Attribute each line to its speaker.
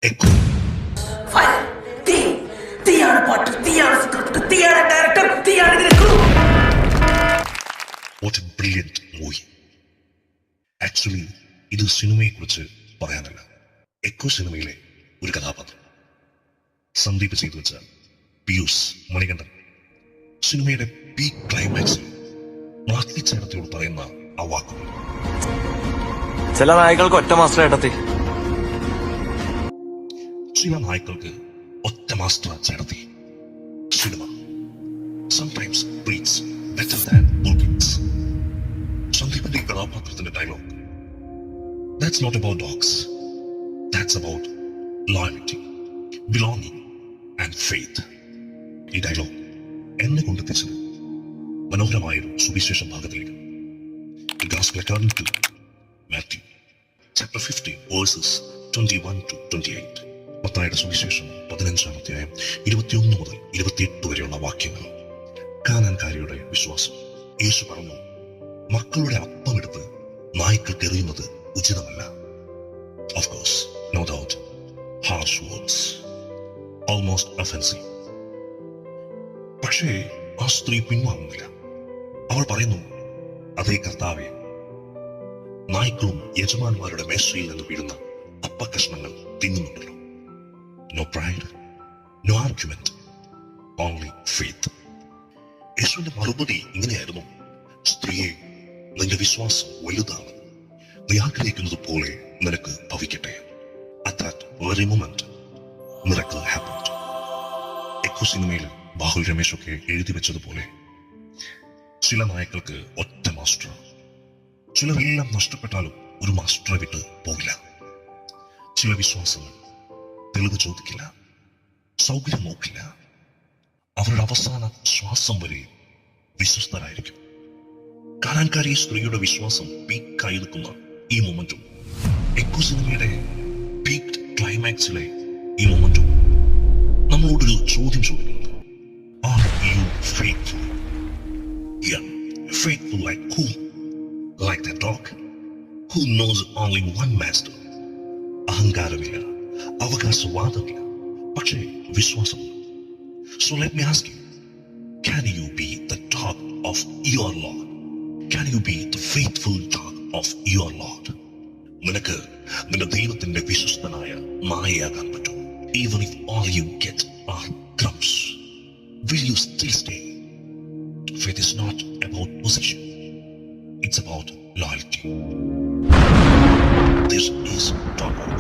Speaker 1: Echo.
Speaker 2: തീയാണ് പാട്ട്, തീയാണ് script, തീയാണ് director, തീയാണ് ഇതിന്റെ crew.
Speaker 1: What a brilliant movie. Actually ഇത് സിനിമയെ കുറിച്ച് പറയാനല്ല, എക്കോ സിനിമയിലെ ഒരു കഥാപാത്രം സന്ദീപ് ചെയ്തു വെച്ച പിയൂസ് മണികണ്ഠൻ സിനിമയുടെ പീക്ക് ക്ലൈമാക്സിൽ മാറ്റിച്ചേർത്തിയോട് പറയുന്ന ആ വാക്കുകൾ.
Speaker 3: ചില നായകൾക്ക് ഒറ്റ മാസ്റ്റർ ഏട്ടത്തി,
Speaker 1: ചില നായ്ക്കൾക്ക് ഒറ്റ മാസ്റ്റർ ചേർത്തി. Cinema sometimes breeds better than ബുൾകിങ്സ്. സന്ദീപിന്റെ ഈ കഥാപാത്രത്തിന്റെ dialogue, that's not about dogs, that's about loyalty, belonging and faith. ഈ ഡയലോഗ് എന്നെ കൊണ്ടെത്തിച്ചത് മനോഹരമായൊരു സുവിശേഷം ഭാഗത്തിലേക്ക്. The Gospel according to Matthew chapter 15 verses 21 to 28. മത്തായിയുടെ സുവിശേഷം 15-ാം അധ്യായം 21 മുതൽ 28 വരെയുള്ള വാക്യങ്ങൾ. കാനാൻകാരിയുടെ വിശ്വാസം. യേശു പറഞ്ഞു, മക്കളുടെ അപ്പം എടുത്ത് നായ്ക്കൾക്ക് എറിയുന്നത് ഉചിതമല്ല. Of course, no doubt, harsh words, almost offensive. പക്ഷേ ആ സ്ത്രീ പിൻവാങ്ങുന്നില്ല. അവൾ പറയുന്നു, അതേ കർത്താവേ, നായ്ക്കളും യജമാന്മാരുടെ മേശയിൽ നിന്ന് വീഴുന്ന അപ്പക്കഷ്ണങ്ങൾ തിന്നുന്നുണ്ടല്ലോ. No pride, no argument, only faith. യേശുവിന്റെ മറുപടി ഇങ്ങനെയായിരുന്നു, സ്ത്രീയെ, നിന്റെ വിശ്വാസം വലുതാണ്, നീ ആഗ്രഹിക്കുന്നത് പോലെ നിനക്ക് ഭവിക്കട്ടെ. At that very moment, miracle happened. Echo സിനിമയിൽ ബാഹുൽ രമേശ് ഒക്കെ എഴുതി വെച്ചതുപോലെ ചില നായ്ക്കൾക്ക് ഒറ്റ മാസ്റ്റർ. ചിലരെല്ലാം നഷ്ടപ്പെട്ടാലും ഒരു മാസ്റ്ററെ വിട്ട് പോകില്ല. ചില വിശ്വാസങ്ങൾ തെളിവ് ചോദിക്കില്ല, സൗകര്യം നോക്കില്ല. അവരുടെ അവസാന ശ്വാസം വരെ വിശ്വസ്തരായിരിക്കും. കാനാൻകാരി സ്ത്രീയുടെ വിശ്വാസം പീക്കായി നിൽക്കുന്ന ഈ മൊമെന്റും, എക്കോ സിനിമയുടെ പീക്ക് ക്ലൈമാക്സിലെ ഈ മൊമെന്റും നമ്മളോടൊരു ചോദ്യം ചോദിക്കുന്നുണ്ട്. Are you faithful? Yeah, faithful like who? Like that dog who knows only one master. അഹങ്കാരമില്ല, അവകാശവാദമില്ല, പക്ഷേ വിശ്വാസമുണ്ട്. So let me ask you, can you be the dog of your Lord? Can you be the faithful dog of your Lord? നിനക്ക് നിന്റെ ദൈവത്തിന്റെ വിശ്വസ്തനായ നായയാകാൻ പറ്റും. Even if all you get are crumbs, will you still stay? Faith is not about position, it's about loyalty. This is Talk Box.